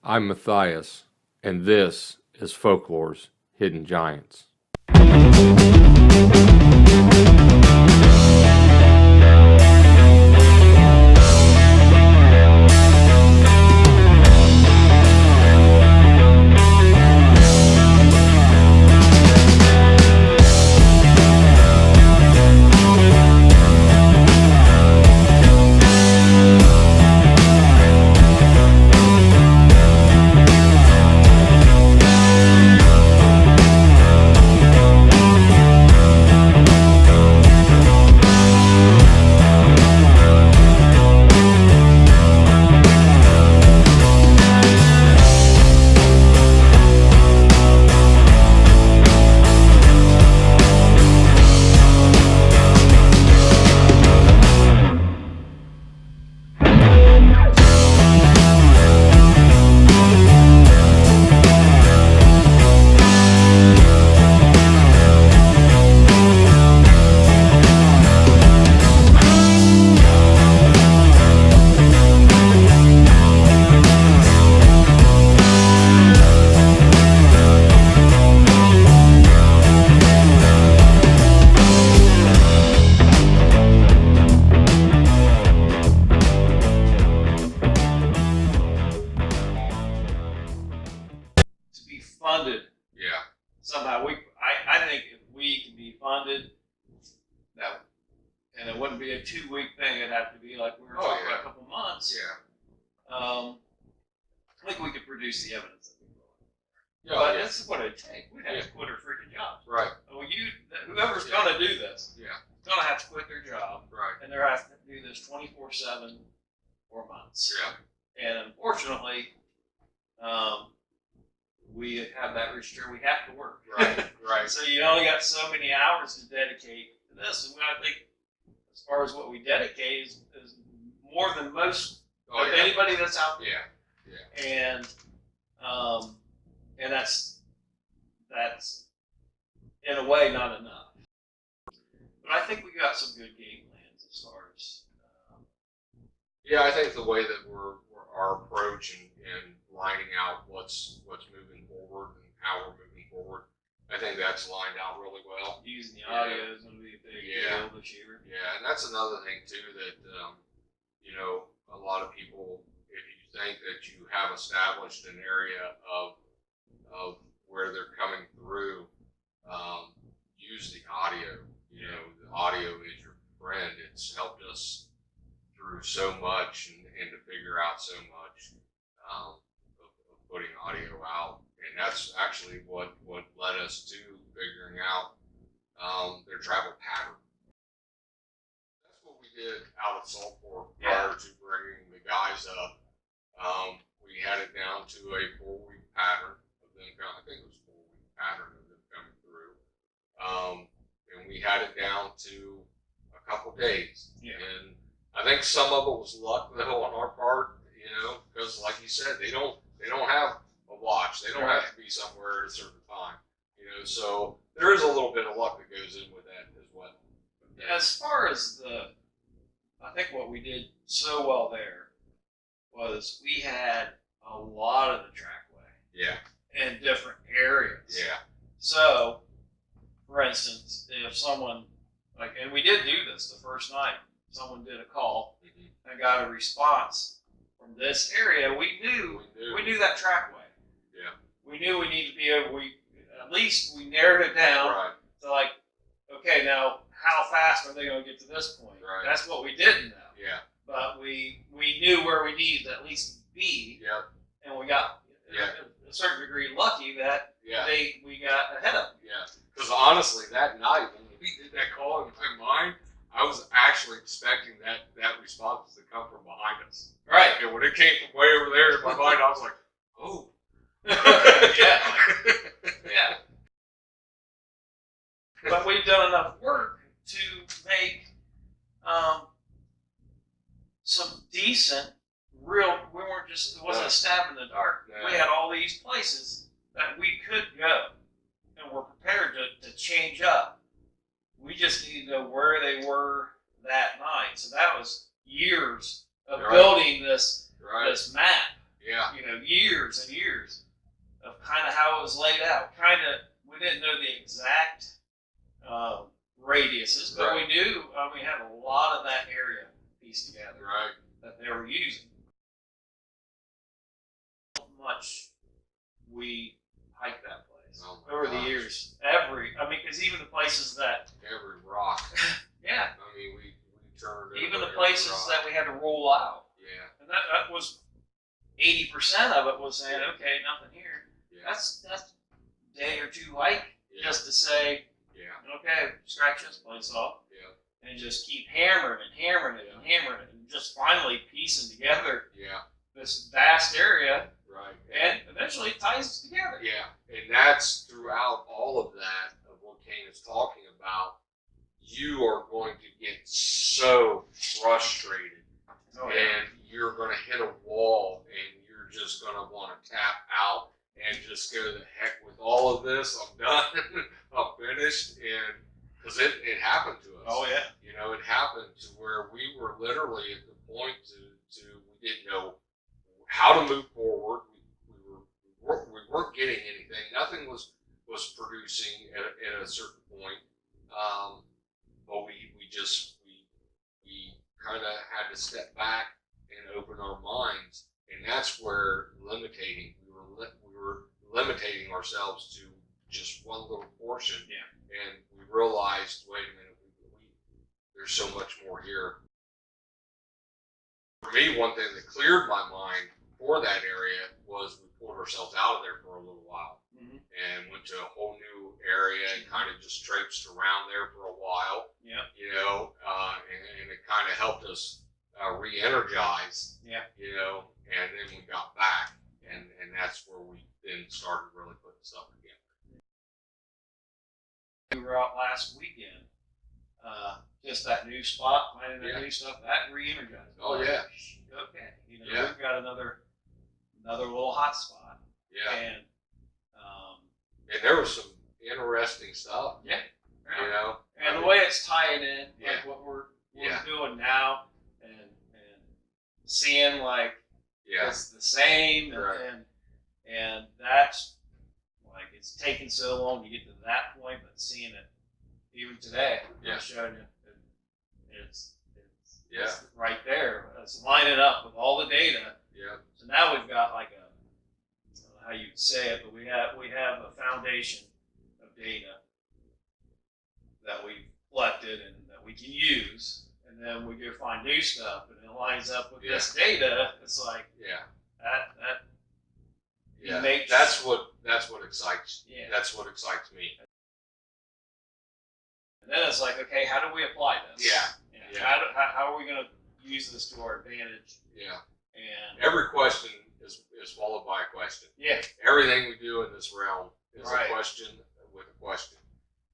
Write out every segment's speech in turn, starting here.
I'm Matthias, and this is Folklore's Hidden Giants. Funded. Yeah. Somehow I think if we can be funded, that, and it wouldn't be a 2-week thing. It'd have to be like we were talking about a couple months. Yeah. I think we could produce the evidence that we want. Yeah. But that's what it'd take. We'd have to quit our freaking jobs. Right. Well, whoever's going to do this, Yeah. is going to have to quit their job. Right. And they're going to have to do this 24/7 for months. Yeah. And unfortunately, we have that restriction. We have to work. Right. Right. So you only got so many hours to dedicate to this. And I think, as far as what we dedicate, is more than most of anybody that's out there. Yeah. Yeah. And that's in a way not enough. But I think we got some good game plans as far as. Yeah, I think the way that our approach and lining out what's moving forward and how we're moving forward, I think that's lined out really well. Using the audio is going to be a big deal this year. Yeah, and that's another thing too that a lot of people, if you think that you have established an area of where they're coming through, use the audio. The audio is your friend. It's helped us through so much and to figure out so much of putting audio out. And that's actually what led us to figuring out their travel pattern. That's what we did out at Salt Fork prior to bringing the guys up. We had it down to a 4-week pattern of them coming. I think it was a 4-week pattern of them coming through. And we had it down to a couple days. Yeah. And I think some of it was luck though on our part, because like you said, they don't have a watch. They don't have to be somewhere at a certain time, so there is a little bit of luck that goes in with that as well. As far as I think what we did so well there was we had a lot of the trackway. Yeah. In different areas. Yeah. So, for instance, if someone, and we did do this the first night, someone did a call and got a response from this area, we knew that trackway. Yeah. We knew we needed to be able, at least we narrowed it down to okay, now how fast are they going to get to this point? Right. That's what we didn't know. Yeah. But we knew where we needed to at least be. Yep. And we got a certain degree lucky that we got ahead of them. Yeah. Because honestly, that night when we did that call in my mind, I was actually expecting that response to come from behind us. Right. And when it came from way over there in my mind, I was like, oh. Yeah. But we've done enough work to make some decent, we weren't just, it wasn't a stab in the dark. No. We had all these places that we could go and were prepared to change up. We just needed to know where they were that night. So that was years of building this map. Yeah. Years and years of kind of how it was laid out. We didn't know the exact radiuses, but Right. we knew we had a lot of that area pieced together Right. that they were using. How much we hiked that place over the years. Because even the places that every rock. yeah. I mean, we turned even the places that we had to roll out. Yeah. And that was 80% of it was saying, okay, nothing here. Yeah. That's a day or two hike just to say, okay, scratch this place off. Yeah. And just keep hammering it and just finally piecing together this vast area. Right. And eventually it ties together. Yeah. And that's throughout all of that of what Kane is talking about. You are going to get so frustrated. Oh, and you're going to hit a wall and you're just going to want to tap out and just go the heck with all of this. I'm done. I'm finished. And because it happened to us. Oh, yeah. It happened to where we were literally at the point to we didn't know how to move forward. We weren't getting anything. Nothing was producing at a certain point. But we kind of had to step back and open our minds, and that's where we were limiting ourselves to just one little portion. Yeah. And we realized, wait a minute, there's so much more here. For me, one thing that cleared my mind for that area was we pulled ourselves out of there for a little while and went to a whole new area and kind of just traipsed around there for a while. Yeah. And it kind of helped us re-energize. Yeah. And then we got back, and that's where we then started really putting stuff together. We were out last weekend. Just that new spot, finding that new stuff, that re-energized. Oh yeah. Okay. We've got another little hot spot. Yeah. And there was some interesting stuff. Yeah. And the way it's tying in, like what we're doing now, and seeing like it's the same, and that's like it's taken so long to get to that point, but seeing it even today, I'm showing you, it's right there. It's lining up with all the data. Yeah. So now we've got like I don't know how you'd say it, but we have a foundation of data that we've collected and that we can use, and then we go find new stuff, and it lines up with this data. It's like that's what excites. Yeah. That's what excites me. And then it's like, okay, how do we apply this? Yeah. How are we going to use this to our advantage? Yeah. And every question is followed by a question. Yeah. Everything we do in this realm is right. a question with a question.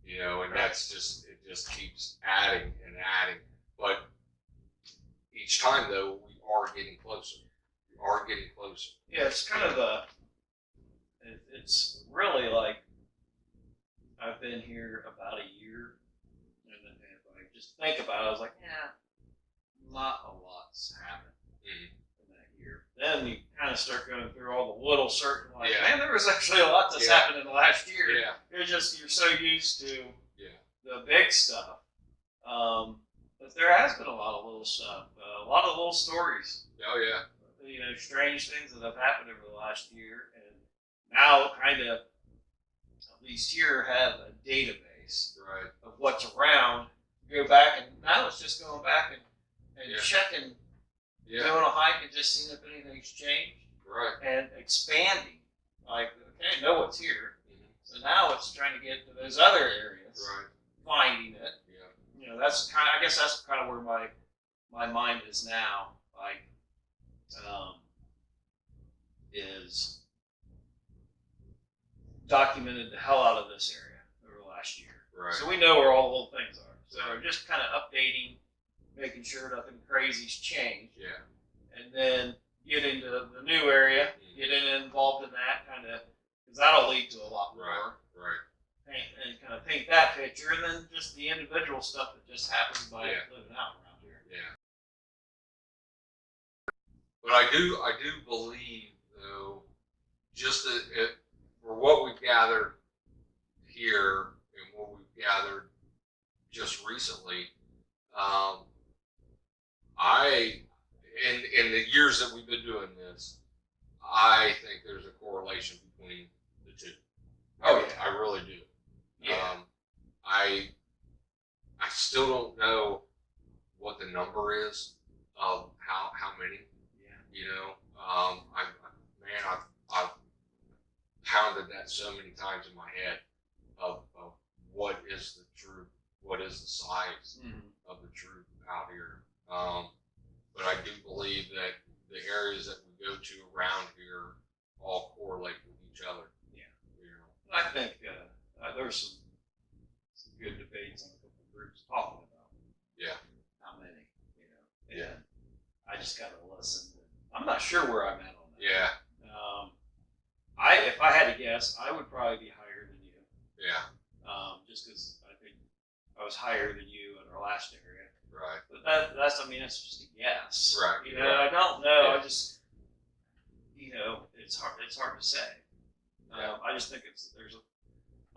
And right. That's it just keeps adding and adding. But each time though, we are getting closer. Yeah, it's kind of it's really like I've been here about a year, and if I just think about it, I was like, not a lot's happened in that year. Then you kind of start going through all the little certain, like, man, there was actually a lot that's happened in the last year. Yeah. You're so used to the big stuff. But there has been a lot of little stuff, a lot of little stories. Oh, yeah. Strange things that have happened over the last year, and now kind of, at least here, have a database of what's around. Go back, and now it's just going back and checking, doing a hike and just seeing if anything's changed. Right. And expanding. Like, okay, I know what's here. So now it's trying to get to those other areas. Right. Finding it. Yeah. That's kind of, I guess that's kind of where my mind is now. Like, is documented the hell out of this area over the last year. Right. So we know where all the little things are. So we're just kind of updating, making sure nothing crazy's changed. Yeah. And then getting to the new area, getting involved in that kind of, because that'll lead to a lot more. Right. And kind of paint that picture, and then just the individual stuff that just happens by living out around here. Yeah. But I do believe recently. In the years that we've been doing this, I think there's a correlation between the two. Oh, yeah. I really do. Yeah. I still don't know what the number is of how many. Yeah. You know, I've pounded that so many times in my head of what is the truth, what is the size of the truth out here. But I do believe that the areas that we go to around here all correlate with each other. Yeah. You know. I think there's some good debates on a couple of groups talking about how many, you know. And Yeah. I just gotta listen. I'm not sure where I'm at on that. Yeah. If I had to guess, I would probably be higher than you. Yeah. Just because I think I was higher than you in our last area. Right. But that's just a guess. Right. You know, Right. I don't know. Yeah. I just, you know, it's hard to say. Yeah. I just think there's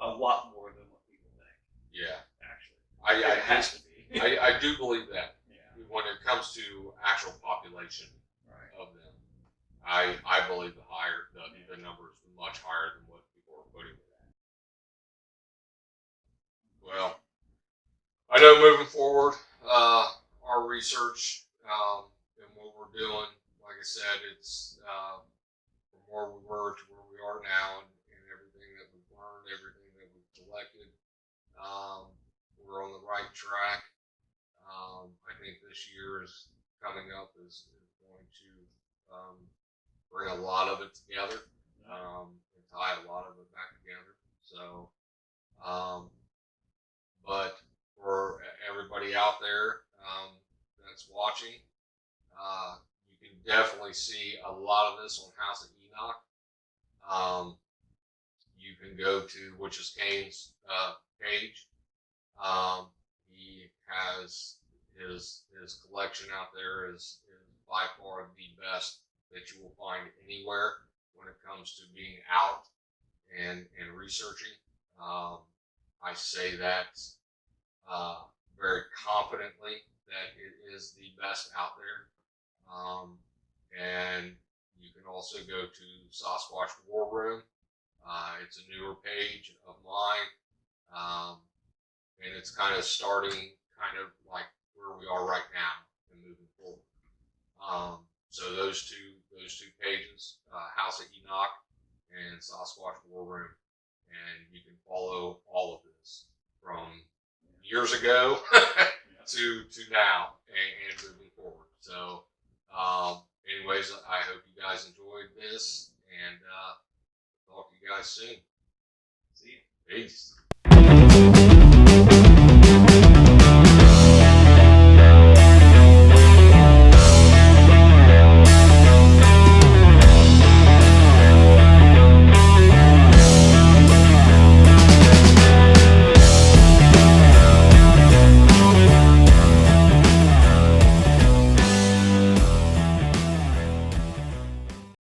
a lot more than what people think. Yeah. Actually, it has to be. I do believe that. Yeah. When it comes to actual population Right. of them, I believe the number is much higher than what people are putting it at. Well, I know moving forward, our research and what we're doing, like I said, it's from where we were to where we are now, and everything that we've learned, everything that we've collected, we're on the right track. I think this year is coming up is going to bring a lot of it together and tie a lot of it back together. So, but for everybody out there that's watching, you can definitely see a lot of this on House of Enoch. You can go to Witches Kane's page. He has his collection out there is by far the best that you will find anywhere when it comes to being out and researching. I say that very confidently that it is the best out there. And you can also go to Sasquatch War Room. It's a newer page of mine. And it's kind of starting kind of like where we are right now and moving forward. So those two pages, House of Enoch and Sasquatch War Room, and you can follow all of this from years ago to now and moving forward. So, anyways, I hope you guys enjoyed this, and talk to you guys soon. See you. Peace.